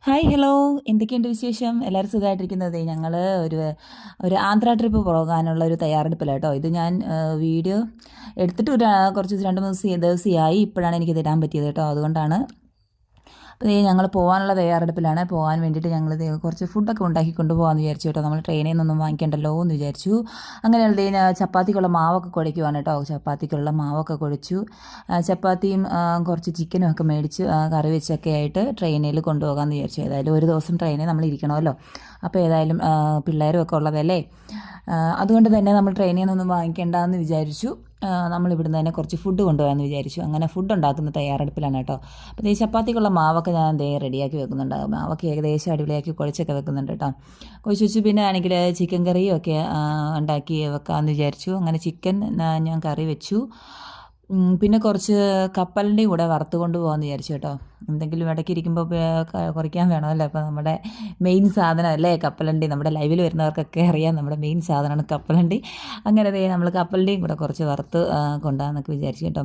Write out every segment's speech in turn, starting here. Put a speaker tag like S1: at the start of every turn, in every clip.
S1: Hi hello, എന്തൊക്കെയുണ്ട് വിശേഷം? എല്ലാവരും സുഖമായിട്ടിരിക്കുന്നത്. ഞങ്ങൾ ഒരു ഒരു ആന്ധ്ര ട്രിപ്പ് പോകാനുള്ള ഒരു തയ്യാറെടുപ്പിലാട്ടോ. ഇത് ഞാൻ വീഡിയോ എടുത്തിട്ട് കുറച്ച് 2-3 ദിവസമായി. ഇപ്പോഴാണ് എനിക്കിത് ഇടാൻ പറ്റിയത് കേട്ടോ. അതുകൊണ്ടാണ്. അപ്പോൾ ഞങ്ങൾ പോകാനുള്ള തയ്യാറെടുപ്പിലാണ്. പോകാൻ വേണ്ടിയിട്ട് ഞങ്ങൾ കുറച്ച് ഫുഡൊക്കെ ഉണ്ടാക്കി കൊണ്ടുപോകാമെന്ന് വിചാരിച്ചു കേട്ടോ. നമ്മൾ ട്രെയിനിൽ നിന്നൊന്നും വാങ്ങിക്കണ്ടല്ലോ എന്ന് വിചാരിച്ചു. അങ്ങനെയുള്ള ചപ്പാത്തിക്കുള്ള മാവൊക്കെ കുഴയ്ക്കുവാണ് കേട്ടോ. ചപ്പാത്തിക്കുള്ള മാവൊക്കെ കുഴച്ചു. ചപ്പാത്തിയും കുറച്ച് ചിക്കനും ഒക്കെ മേടിച്ച് കറി വെച്ചൊക്കെ ആയിട്ട് ട്രെയിനിൽ കൊണ്ടുപോകാമെന്ന് വിചാരിച്ചു. ഏതായാലും ഒരു ദിവസം ട്രെയിനിൽ നമ്മൾ ഇരിക്കണമല്ലോ. അപ്പോൾ ഏതായാലും പിള്ളേരും ഒക്കെ ഉള്ളതല്ലേ. അതുകൊണ്ട് തന്നെ നമ്മൾ ട്രെയിനിൽ നിന്നൊന്നും വാങ്ങിക്കേണ്ടെന്ന് വിചാരിച്ചു. നമ്മൾ ഇവിടുന്ന് തന്നെ കുറച്ച് ഫുഡ് കൊണ്ടുപോകാമെന്ന് വിചാരിച്ചു. അങ്ങനെ ഫുഡ് ഉണ്ടാക്കുന്ന തയ്യാറെടുപ്പിലാണ് കേട്ടോ. അപ്പോൾ ഈ ചപ്പാത്തിക്കുള്ള മാവൊക്കെ ഞാൻ റെഡിയാക്കി വെക്കുന്നുണ്ട്. മാവൊക്കെ ഏകദേശം അടിപൊളിയാക്കി കുഴച്ചൊക്കെ വെക്കുന്നുണ്ട് കേട്ടോ. കുഴച്ച് വെച്ച് പിന്നെ ആണെങ്കിൽ ചിക്കൻ കറിയും ഒക്കെ ഉണ്ടാക്കി വെക്കാമെന്ന് വിചാരിച്ചു. അങ്ങനെ ചിക്കൻ ഞാൻ കറി വെച്ചു. പിന്നെ കുറച്ച് കപ്പലിൻ്റെയും കൂടെ വറുത്ത് കൊണ്ട് പോകാമെന്ന് വിചാരിച്ചു കേട്ടോ. എന്തെങ്കിലും ഇടയ്ക്ക് ഇരിക്കുമ്പോൾ കുറയ്ക്കാൻ വേണമല്ലോ. അപ്പോൾ നമ്മുടെ മെയിൻ സാധനം അല്ലേ കപ്പലണ്ടി. നമ്മുടെ ലൈവിൽ വരുന്നവർക്കൊക്കെ അറിയാം നമ്മുടെ മെയിൻ സാധനമാണ് കപ്പലണ്ടി. അങ്ങനെ നമ്മൾ കപ്പലിൻ്റെയും കൂടെ കുറച്ച് വറുത്ത് കൊണ്ടുപോകാമെന്നൊക്കെ വിചാരിച്ചു കേട്ടോ.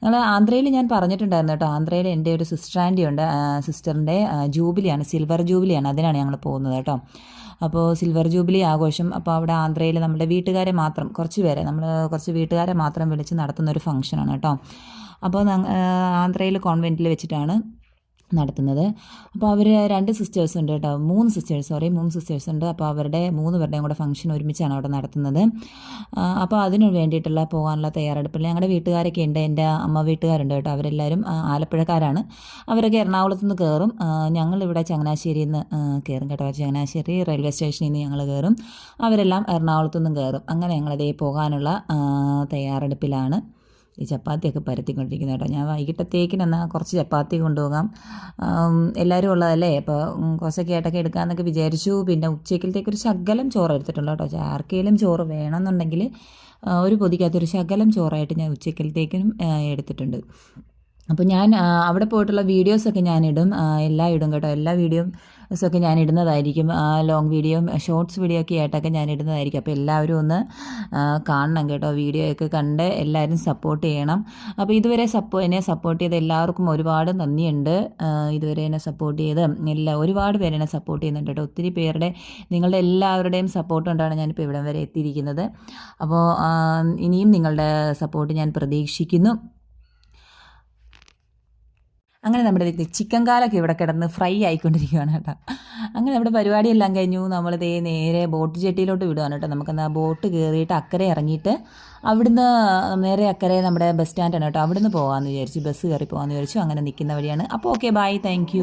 S1: ഞങ്ങൾ ആന്ധ്രയിൽ ഞാൻ പറഞ്ഞിട്ടുണ്ടായിരുന്നു കേട്ടോ. ആന്ധ്രയിൽ എൻ്റെ ഒരു സിസ്റ്റർ ആൻറ്റി ഉണ്ട്. സിസ്റ്ററിൻ്റെ ജൂബിലിയാണ്, സിൽവർ ജൂബിലിയാണ്. അതിനാണ് ഞങ്ങൾ പോകുന്നത് കേട്ടോ. അപ്പോൾ സിൽവർ ജൂബിലി ആഘോഷം. അപ്പോൾ അവിടെ ആന്ധ്രയിൽ നമ്മുടെ വീട്ടുകാരെ മാത്രം കുറച്ച് വീട്ടുകാരെ മാത്രം വിളിച്ച് നടത്തുന്നൊരു ഫംഗ്ഷനാണ് കേട്ടോ. അപ്പോൾ ആന്ധ്രയിൽ കോൺവെൻറ്റിൽ വെച്ചിട്ടാണ് നടത്തുന്നത്. അപ്പോൾ അവർ 2 സിസ്റ്റേഴ്സ് ഉണ്ട് കേട്ടോ. 3 സിസ്റ്റേഴ്സ് ഉണ്ട്. അപ്പോൾ അവരുടെ 3 പേരുടെയും കൂടെ ഫംഗ്ഷൻ ഒരുമിച്ചാണ് അവിടെ നടത്തുന്നത്. അപ്പോൾ അതിന് വേണ്ടിയിട്ടുള്ള പോകാനുള്ള തയ്യാറെടുപ്പിൽ ഞങ്ങളുടെ വീട്ടുകാരൊക്കെ ഉണ്ട്. എൻ്റെ അമ്മ വീട്ടുകാരുണ്ട് കേട്ടോ. അവരെല്ലാവരും ആലപ്പുഴക്കാരാണ്. അവരൊക്കെ എറണാകുളത്ത് നിന്ന് കയറും. ഞങ്ങളിവിടെ ചങ്ങനാശ്ശേരിയിൽ നിന്ന് കയറും കേട്ടോ. ചങ്ങനാശ്ശേരി റെയിൽവേ സ്റ്റേഷനിൽ നിന്ന് ഞങ്ങൾ കയറും. അവരെല്ലാം എറണാകുളത്ത് നിന്നും കയറും. അങ്ങനെ ഞങ്ങളിതേ പോകാനുള്ള തയ്യാറെടുപ്പിലാണ്. ഈ ചപ്പാത്തിയൊക്കെ പരത്തിക്കൊണ്ടിരിക്കുന്നത് കേട്ടോ. ഞാൻ വൈകിട്ടത്തേക്കിന് എന്നാൽ കുറച്ച് ചപ്പാത്തി കൊണ്ടുപോകാം. എല്ലാവരും ഉള്ളതല്ലേ. അപ്പോൾ കുറച്ചൊക്കെ ആയിട്ടൊക്കെ എടുക്കാമെന്നൊക്കെ വിചാരിച്ചു. പിന്നെ ഉച്ചക്കലത്തേക്ക് ഒരു ശകലം ചോറ് എടുത്തിട്ടുണ്ട് കേട്ടോ. ആർക്കെങ്കിലും ചോറ് വേണമെന്നുണ്ടെങ്കിൽ ഒരു പൊതിക്കകത്തൊരു ശകലം ചോറായിട്ട് ഞാൻ ഉച്ചക്കലത്തേക്കിനും എടുത്തിട്ടുണ്ട്. അപ്പോൾ ഞാൻ അവിടെ പോയിട്ടുള്ള വീഡിയോസൊക്കെ ഞാനിടും. എല്ലാം ഇടും കേട്ടോ. എല്ലാ വീഡിയോസൊക്കെ ഞാൻ ഇടുന്നതായിരിക്കും. ലോങ് വീഡിയോയും ഷോർട്സ് വീഡിയോ ഒക്കെ ആയിട്ടൊക്കെ ഞാൻ ഇടുന്നതായിരിക്കും. അപ്പോൾ എല്ലാവരും ഒന്ന് കാണണം കേട്ടോ. വീഡിയോ ഒക്കെ കണ്ട് എല്ലാവരും സപ്പോർട്ട് ചെയ്യണം. അപ്പോൾ ഇതുവരെ എന്നെ സപ്പോർട്ട് ചെയ്ത എല്ലാവർക്കും ഒരുപാട് നന്ദിയുണ്ട്. ഇതുവരെ എന്നെ സപ്പോർട്ട് ചെയ്ത് ഒരുപാട് പേര് എന്നെ സപ്പോർട്ട് ചെയ്യുന്നുണ്ട് കേട്ടോ. ഒത്തിരി പേരുടെ നിങ്ങളുടെ എല്ലാവരുടെയും സപ്പോർട്ട് കൊണ്ടാണ് ഞാനിപ്പോൾ ഇവിടം വരെ എത്തിയിരിക്കുന്നത്. അപ്പോൾ ഇനിയും നിങ്ങളുടെ സപ്പോർട്ട് ഞാൻ പ്രതീക്ഷിക്കുന്നു. അങ്ങനെ നമ്മുടെ ചിക്കൻ കാലൊക്കെ ഇവിടെ കിടന്ന് ഫ്രൈ ആയിക്കൊണ്ടിരിക്കുകയാണ് കേട്ടോ. അങ്ങനെ നമ്മുടെ പരിപാടിയെല്ലാം കഴിഞ്ഞു. നമ്മളിതേ നേരെ ബോട്ട് ജെട്ടിയിലോട്ട് വിടുകയാണ് കേട്ടോ. നമുക്കെന്നാൽ ബോട്ട് കയറിയിട്ട് അക്കരെ ഇറങ്ങിയിട്ട് അവിടുന്ന് നേരെ അക്കരെ നമ്മുടെ ബസ് സ്റ്റാൻഡാണ് കേട്ടോ. അവിടുന്ന് പോകാമെന്ന് വിചാരിച്ചു. ബസ് കയറി പോകാമെന്ന് വിചാരിച്ചു. അങ്ങനെ നിൽക്കുന്ന വഴിയാണ്. അപ്പോൾ ഓക്കെ, ബൈ, താങ്ക്